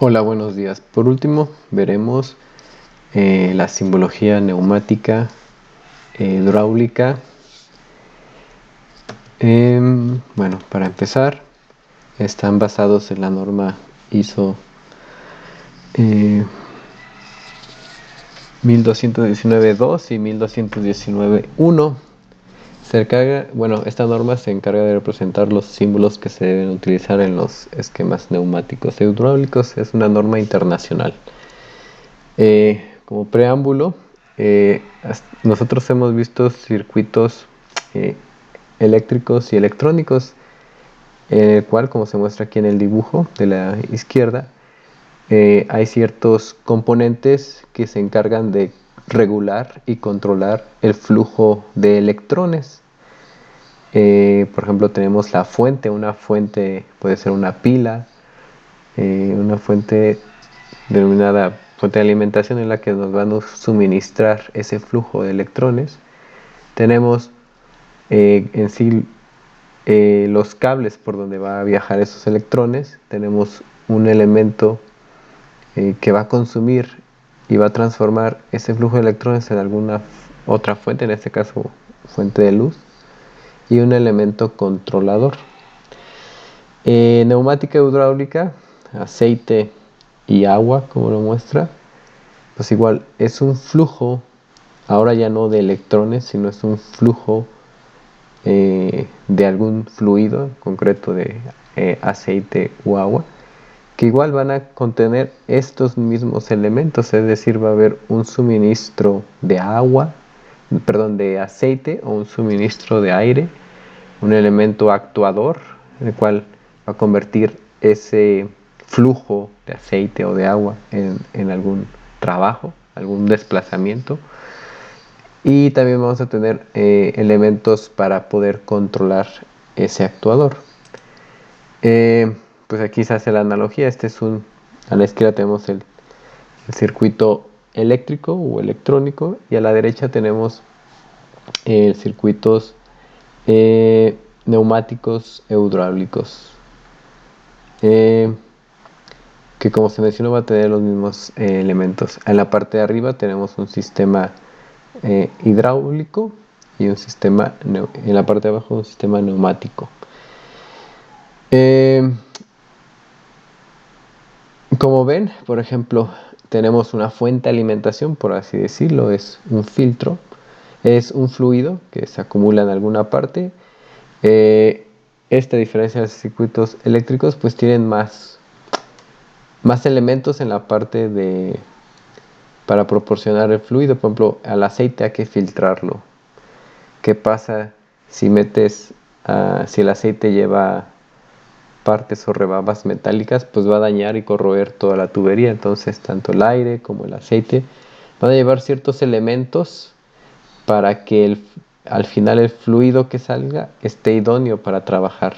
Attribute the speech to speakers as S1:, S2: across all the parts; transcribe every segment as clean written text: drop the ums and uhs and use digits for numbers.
S1: Hola, buenos días. Por último, veremos la simbología neumática, hidráulica. Bueno, para empezar, están basados en la norma ISO 1219.2 y 1219.1. Esta norma se encarga de representar los símbolos que se deben utilizar en los esquemas neumáticos e hidráulicos. Es una norma internacional. Como preámbulo, nosotros hemos visto circuitos eh, eléctricos y electrónicos, en el cual, como se muestra aquí en el dibujo de la izquierda, hay ciertos componentes que se encargan de regular y controlar el flujo de electrones. Por ejemplo, tenemos la fuente. Una fuente puede ser una pila, una fuente denominada fuente de alimentación, en la que nos van a suministrar ese flujo de electrones. Tenemos en sí los cables por donde va a viajar esos electrones. Tenemos un elemento que va a consumir y va a transformar ese flujo de electrones en alguna otra fuente, en este caso fuente de luz, y un elemento controlador. Neumática hidráulica, aceite y agua, como lo muestra, pues igual es un flujo, ahora ya no de electrones, sino es un flujo de algún fluido en concreto, de aceite o agua, que igual van a contener estos mismos elementos. Es decir, va a haber un suministro de agua, perdón, de aceite, o un suministro de aire, un elemento actuador, el cual va a convertir ese flujo de aceite o de agua en algún trabajo, algún desplazamiento. Y también vamos a tener elementos para poder controlar ese actuador. Pues aquí se hace la analogía. A la izquierda tenemos el circuito eléctrico o electrónico, y a la derecha tenemos circuitos neumáticos e hidráulicos, que, como se mencionó, va a tener los mismos elementos. En la parte de arriba tenemos un sistema hidráulico y en la parte de abajo un sistema neumático. Como ven, por ejemplo, tenemos una fuente de alimentación, por así decirlo. Es un filtro, es un fluido que se acumula en alguna parte. Esta diferencia de los circuitos eléctricos, pues tienen más elementos en la parte para proporcionar el fluido. Por ejemplo, al aceite hay que filtrarlo. ¿Qué pasa si si el aceite lleva partes o rebabas metálicas? Pues va a dañar y corroer toda la tubería. Entonces, tanto el aire como el aceite van a llevar ciertos elementos para que al final el fluido que salga esté idóneo para trabajar.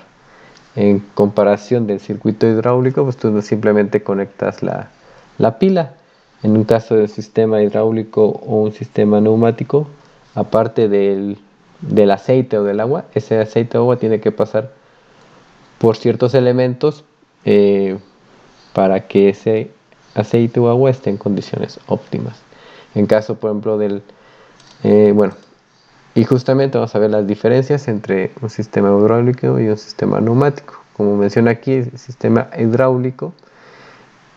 S1: En comparación del circuito hidráulico, pues tú simplemente conectas la pila. En un caso del sistema hidráulico o un sistema neumático, aparte del aceite o del agua, ese aceite o agua tiene que pasar por ciertos elementos para que ese aceite o agua esté en condiciones óptimas. En caso, por ejemplo, y justamente vamos a ver las diferencias entre un sistema hidráulico y un sistema neumático. Como menciona aquí, el sistema hidráulico,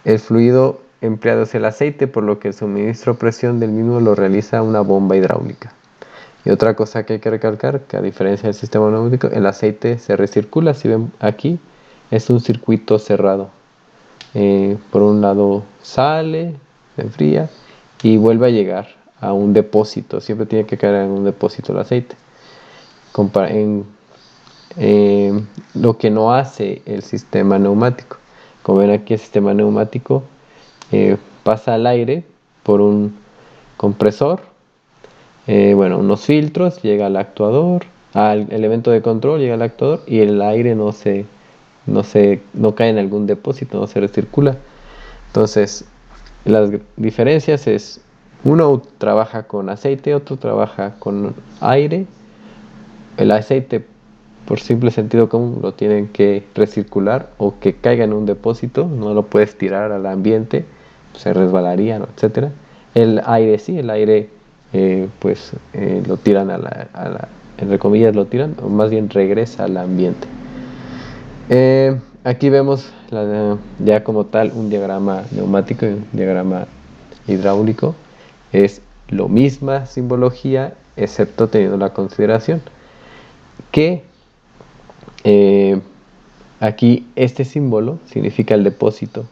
S1: el fluido empleado es el aceite, por lo que el suministro a presión del mismo lo realiza una bomba hidráulica. Y otra cosa que hay que recalcar, que a diferencia del sistema neumático, el aceite se recircula. Si ven aquí, es un circuito cerrado. Por un lado sale, se enfría y vuelve a llegar a un depósito. Siempre tiene que caer en un depósito el aceite. Lo que no hace el sistema neumático. Como ven aquí, el sistema neumático pasa al aire por un compresor, unos filtros, llega al actuador, al elemento de control, llega al actuador, y el aire no cae en algún depósito, no se recircula. Entonces, las diferencias es: uno trabaja con aceite, otro trabaja con aire. El aceite por simple sentido común lo tienen que recircular o que caiga en un depósito, no lo puedes tirar al ambiente, se resbalaría, ¿no? Etcétera. El aire sí, el aire lo tiran entre comillas lo tiran, o más bien regresa al ambiente. Aquí vemos ya como tal un diagrama neumático y un diagrama hidráulico. Es lo misma simbología, excepto teniendo la consideración que aquí este símbolo significa el depósito.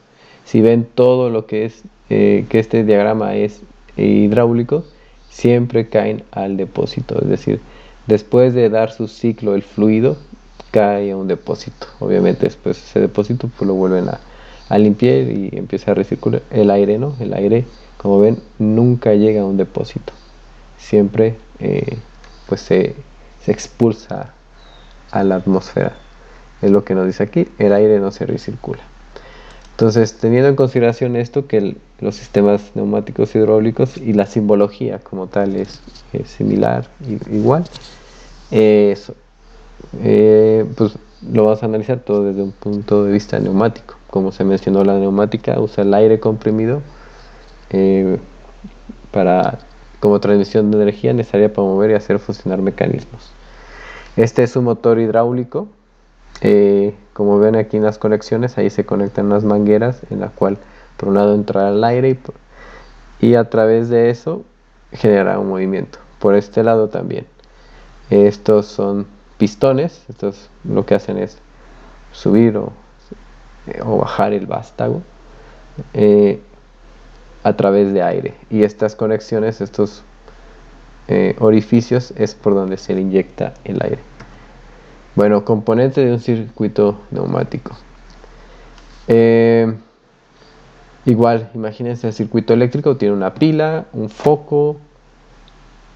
S1: Si ven todo lo que es que este diagrama es hidráulico, siempre caen al depósito, es decir, después de dar su ciclo el fluido cae a un depósito. Obviamente después ese depósito pues lo vuelven a limpiar y empieza a recircular. El aire no, el aire como ven nunca llega a un depósito, siempre se expulsa a la atmósfera. Es lo que nos dice aquí, el aire no se recircula. Entonces, teniendo en consideración esto, que los sistemas neumáticos hidráulicos y la simbología como tal es similar, igual, pues lo vamos a analizar todo desde un punto de vista neumático. Como se mencionó, la neumática usa el aire comprimido como transmisión de energía necesaria para mover y hacer funcionar mecanismos. Este es un motor hidráulico. Como ven aquí en las conexiones, ahí se conectan unas mangueras en la cual por un lado entra el aire y a través de eso genera un movimiento. Por este lado también. Estos son pistones, estos lo que hacen es subir o bajar el vástago a través de aire. Y estas conexiones, estos orificios es por donde se le inyecta el aire. Bueno, componente de un circuito neumático. Igual, imagínense el circuito eléctrico tiene una pila, un foco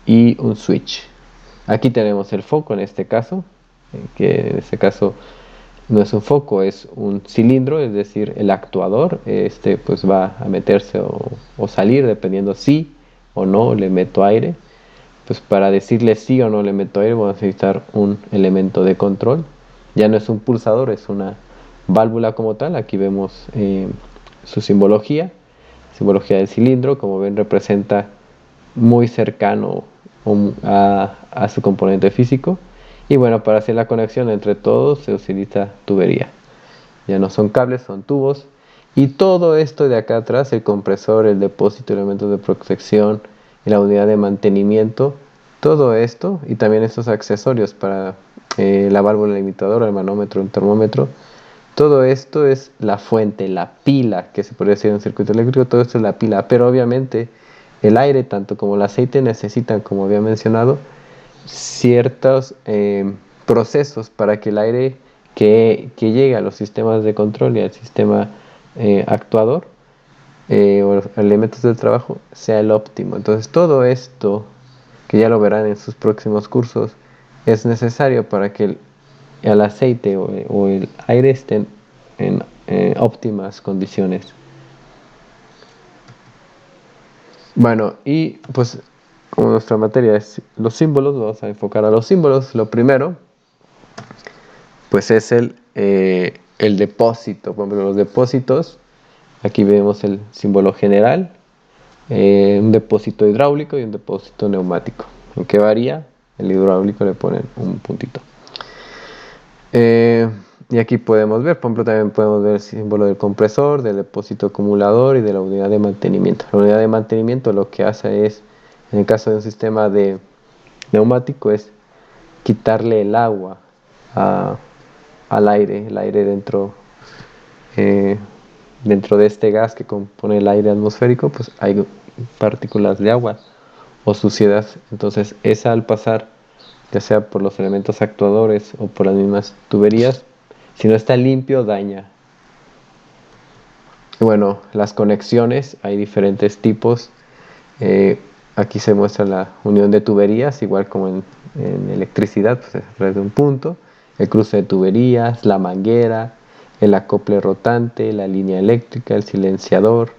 S1: y un switch. Aquí tenemos el foco en este caso, que en este caso no es un foco, es un cilindro, es decir, el actuador, pues va a meterse o salir dependiendo si o no le meto aire. Pues para decirle sí o no le meto aire voy a necesitar un elemento de control. Ya no es un pulsador, es una válvula como tal. Aquí vemos su simbología del cilindro, como ven representa muy cercano a su componente físico. Y bueno, para hacer la conexión entre todos se utiliza tubería. Ya no son cables, son tubos. Y todo esto de acá atrás, el compresor, el depósito, elementos de protección y la unidad de mantenimiento, todo esto y también estos accesorios para la válvula limitadora, el manómetro, el termómetro, todo esto es la fuente, la pila, que se podría decir en un circuito eléctrico, todo esto es la pila, pero obviamente el aire, tanto como el aceite, necesitan, como había mencionado, ciertos procesos para que el aire que llegue a los sistemas de control y al sistema actuador o los elementos del trabajo sea el óptimo. Entonces todo esto, que ya lo verán en sus próximos cursos, es necesario para que el aceite o el aire estén en óptimas condiciones. Bueno, y pues como nuestra materia es los símbolos, vamos a enfocar a los símbolos. Lo primero, pues es el depósito. Por ejemplo, los depósitos, aquí vemos el símbolo general, un depósito hidráulico y un depósito neumático. ¿En qué varía? El hidráulico le ponen un puntito. Y aquí podemos ver, por ejemplo, también podemos ver el símbolo del compresor, del depósito acumulador y de la unidad de mantenimiento. La unidad de mantenimiento lo que hace es, en el caso de un sistema de neumático, es quitarle el agua al aire, el aire dentro de este gas que compone el aire atmosférico, pues hay partículas de agua o suciedad. Entonces esa al pasar, ya sea por los elementos actuadores o por las mismas tuberías, si no está limpio daña. Bueno, las conexiones, hay diferentes tipos. Aquí se muestra la unión de tuberías, igual como en electricidad, pues a través de un punto, el cruce de tuberías, la manguera, el acople rotante, la línea eléctrica, el silenciador,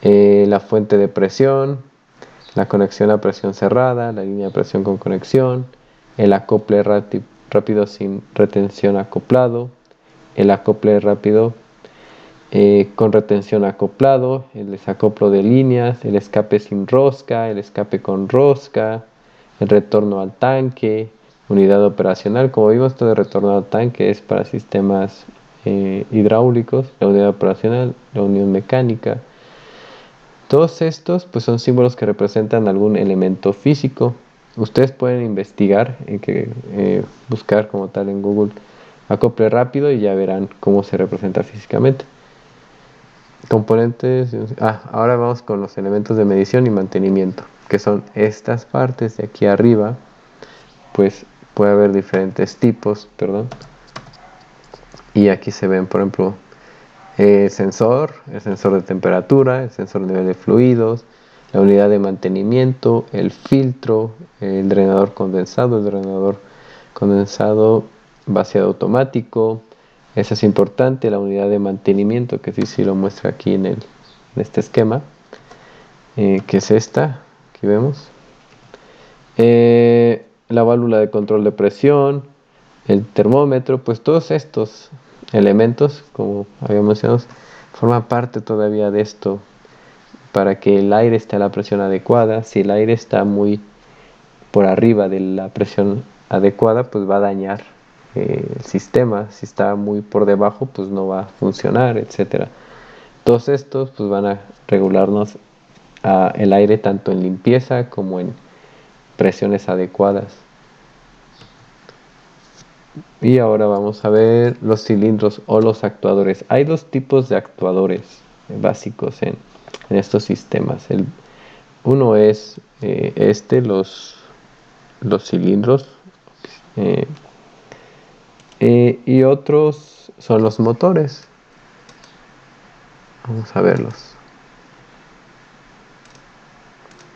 S1: la fuente de presión, la conexión a presión cerrada, la línea de presión con conexión, el acople rápido sin retención acoplado, el acople rápido con retención acoplado, el desacoplo de líneas, el escape sin rosca, el escape con rosca, el retorno al tanque, unidad operacional. Como vimos, todo el retorno al tanque es para sistemas hidráulicos, la unidad operacional, la unión mecánica. Todos estos pues son símbolos que representan algún elemento físico. Ustedes pueden investigar, buscar como tal en Google acople rápido y ya verán cómo se representa físicamente. Componentes. Ahora vamos con los elementos de medición y mantenimiento, que son estas partes de aquí arriba. Pues puede haber diferentes tipos, perdón. Y aquí se ven, por ejemplo, el sensor de temperatura, el sensor de nivel de fluidos, la unidad de mantenimiento, el filtro, el drenador condensado vaciado automático. Eso es importante, la unidad de mantenimiento, que sí lo muestra aquí en este esquema, que es esta, aquí vemos. La válvula de control de presión, el termómetro, pues todos estos elementos, como había mencionado, forman parte todavía de esto para que el aire esté a la presión adecuada. Si el aire está muy por arriba de la presión adecuada, pues va a dañar el sistema. Si está muy por debajo, pues no va a funcionar, etcétera. Todos estos pues van a regularnos el aire tanto en limpieza como en presiones adecuadas. Y ahora vamos a ver los cilindros o los actuadores. Hay dos tipos de actuadores básicos en estos sistemas. Uno es los cilindros, y otros son los motores. Vamos a verlos.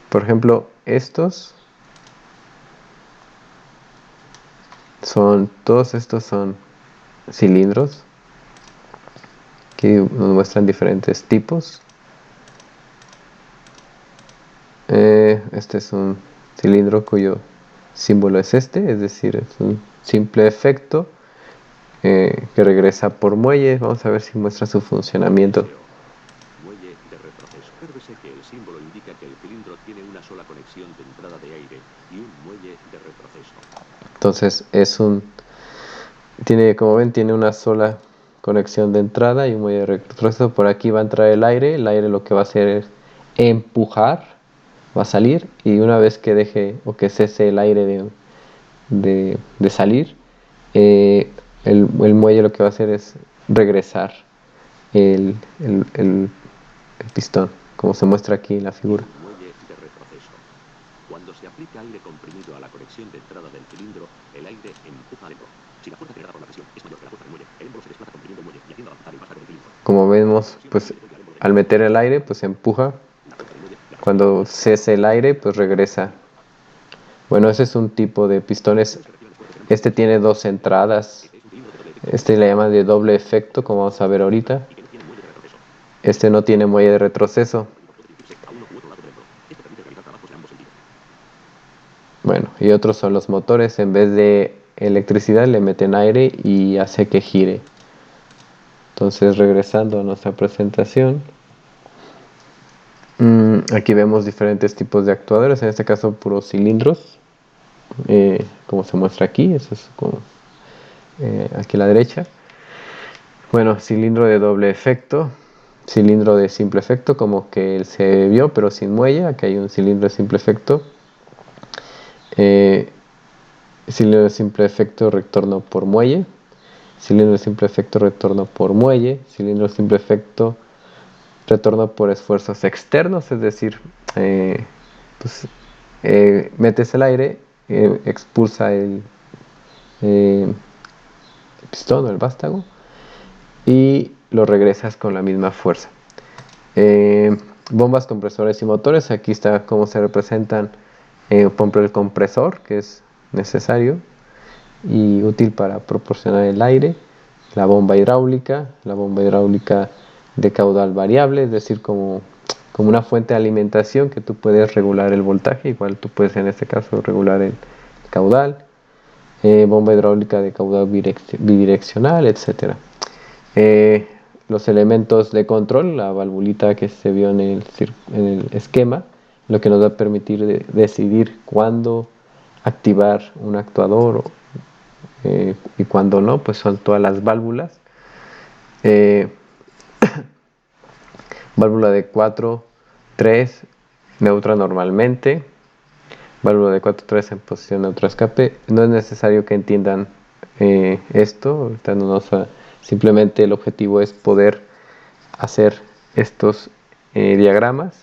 S1: Por ejemplo, todos estos son cilindros que nos muestran diferentes tipos. Este es un cilindro cuyo símbolo es es decir, es un simple efecto que regresa por muelle. Vamos a ver si muestra su funcionamiento.
S2: Muelle de retroceso. Obsérvese que el símbolo indica que el cilindro tiene una sola conexión de entrada de aire y un muelle de retroceso.
S1: Entonces como ven, tiene una sola conexión de entrada y un muelle de retroceso. Por aquí va a entrar el aire lo que va a hacer es empujar, va a salir, y una vez que deje o que cese el aire de salir, el muelle lo que va a hacer es regresar el pistón, como se muestra aquí en la figura.
S2: Muelle de retroceso. Cuando se aplica aire comprimido a la conexión de entrada del cilindro, el aire empuja al émbolo. Si la fuerza generada por la presión es mayor que la fuerza del muelle, el émbolo se desplaza comprimiendo el muelle y haciendo avanzar el vástago del cilindro. Como
S1: vemos, pues al meter el aire, pues se empuja. Cuando cese el aire, pues regresa. Bueno, ese es un tipo de pistones. Este tiene dos entradas. Este le llaman de doble efecto, como vamos a ver ahorita. Este no tiene muelle de retroceso. Bueno, y otros son los motores. En vez de electricidad le meten aire y hace que gire. Entonces, regresando a nuestra presentación, aquí vemos diferentes tipos de actuadores. En este caso, puros cilindros, como se muestra aquí. Eso es como aquí a la derecha. Bueno, cilindro de doble efecto, cilindro de simple efecto, como que se vio pero sin muelle. Aquí hay un cilindro de simple efecto. Cilindro de simple efecto, retorno por muelle. Cilindro de simple efecto, retorno por muelle. Cilindro de simple efecto, retorno por esfuerzos externos, es decir, metes el aire, expulsa el pistón o el vástago y lo regresas con la misma fuerza. Bombas, compresores y motores. Aquí está cómo se representan. Por ejemplo, el compresor, que es necesario y útil para proporcionar el aire. La bomba hidráulica de caudal variable, es decir, como una fuente de alimentación que tú puedes regular el voltaje. Igual tú puedes en este caso regular el caudal. bomba hidráulica de caudal bidireccional, etc. Los elementos de control, la valvulita que se vio en el esquema, lo que nos va a permitir decidir cuándo activar un actuador y cuándo no, pues son todas las válvulas. Válvula de 4-3 neutra normalmente, válvula de 4-3 en posición neutra escape. No es necesario que entiendan esto, ahorita simplemente el objetivo es poder hacer estos diagramas.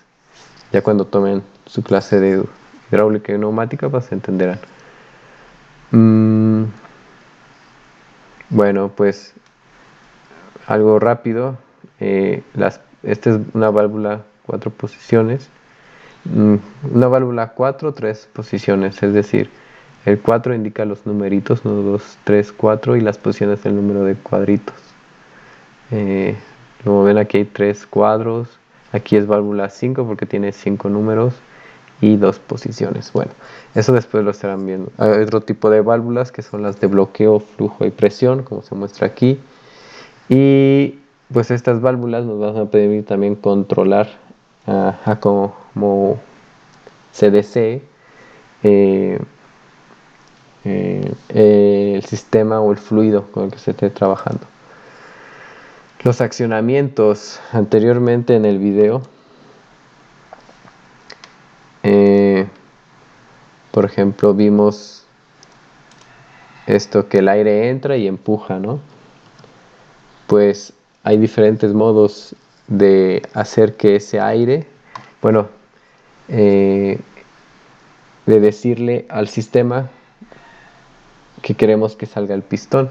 S1: Ya cuando tomen su clase de hidráulica y neumática pues entenderán. Bueno, pues algo rápido. Esta es una válvula 4 posiciones. Una válvula 4, 3 posiciones, es decir, el 4 indica los numeritos 1, 2, 3, 4 y las posiciones del número de cuadritos. Como ven, aquí hay 3 cuadros. Aquí es válvula 5 porque tiene 5 números y 2 posiciones. Bueno, eso después lo estarán viendo. Hay otro tipo de válvulas que son las de bloqueo, flujo y presión, como se muestra aquí. Y pues estas válvulas nos van a permitir también controlar como se desee el sistema o el fluido con el que se esté trabajando. Los accionamientos anteriormente en el video, por ejemplo, vimos esto que el aire entra y empuja, ¿no? Pues hay diferentes modos de hacer que ese aire, bueno, de decirle al sistema que queremos que salga el pistón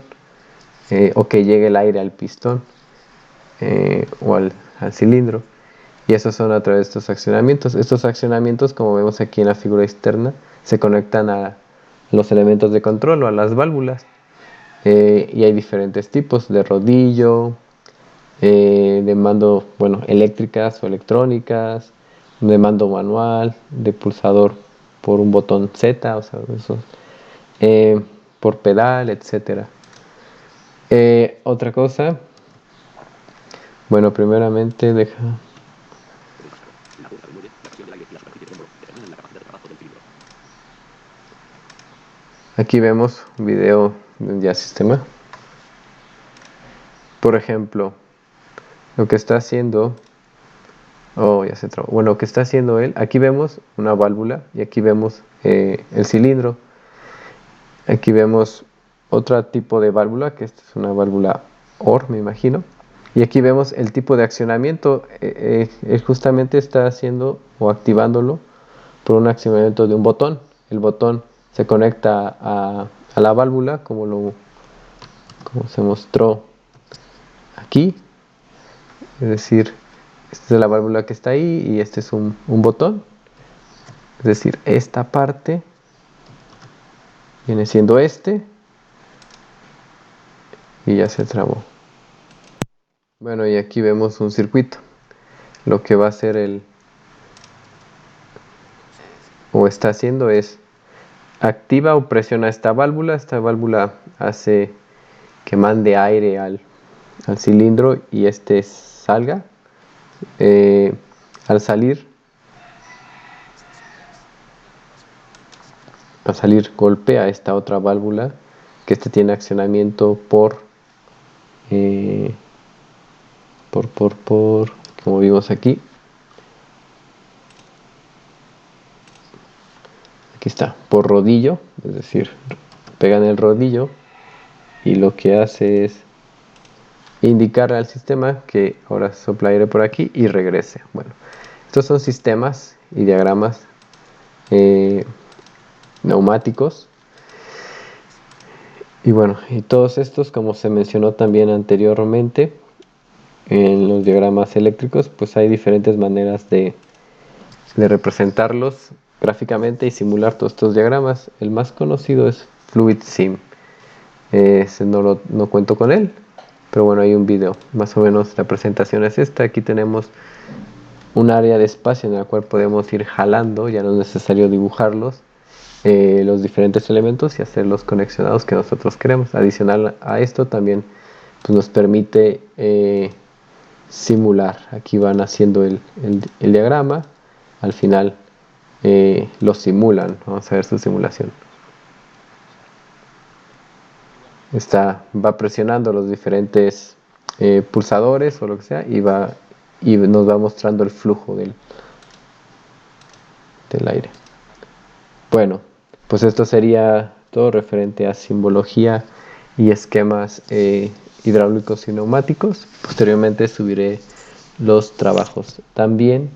S1: o que llegue el aire al pistón o al cilindro, y esos son a través de estos accionamientos. Estos accionamientos, como vemos aquí en la figura externa, se conectan a los elementos de control o a las válvulas, y hay diferentes tipos de rodillo, de mando, bueno, eléctricas o electrónicas, de mando manual, de pulsador por un botón Z, o sea, esos, por pedal, etcétera. Otra cosa, bueno, primeramente deja. Aquí vemos un video de un ya sistema. Por ejemplo, lo que está haciendo, ya se trabó. Bueno, lo que está haciendo él, aquí vemos una válvula y aquí vemos el cilindro. Aquí vemos otro tipo de válvula, que esta es una válvula OR, me imagino. Y aquí vemos el tipo de accionamiento. Él justamente está haciendo o activándolo por un accionamiento de un botón. El botón se conecta a la válvula como se mostró aquí. Es decir, esta es la válvula que está ahí y este es un botón. Es decir, esta parte viene siendo y ya se trabó. Bueno, y aquí vemos un circuito. Lo que va a hacer o está haciendo es activa o presiona esta válvula. Esta válvula hace que mande aire al cilindro y este salga. Al salir golpea esta otra válvula, que tiene accionamiento como vimos aquí está, por rodillo, es decir, pegan el rodillo y lo que hace es indicar al sistema que ahora sopla aire por aquí y regrese. Bueno, estos son sistemas y diagramas neumáticos. Y bueno, y todos estos, como se mencionó también anteriormente en los diagramas eléctricos, pues hay diferentes maneras de representarlos gráficamente y simular todos estos diagramas. El más conocido es FluidSim. No cuento con él, pero bueno, hay un video. Más o menos la presentación es esta. Aquí tenemos un área de espacio en la cual podemos ir jalando, ya no es necesario dibujarlos, los diferentes elementos y hacer los conexionados que nosotros queremos. Adicional a esto también pues, nos permite simular. Aquí van haciendo el diagrama, al final lo simulan. Vamos a ver su simulación. Va presionando los diferentes pulsadores o lo que sea y nos va mostrando el flujo del aire. Bueno, pues esto sería todo referente a simbología y esquemas hidráulicos y neumáticos. Posteriormente subiré los trabajos. También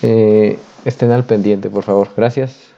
S1: estén al pendiente, por favor. Gracias.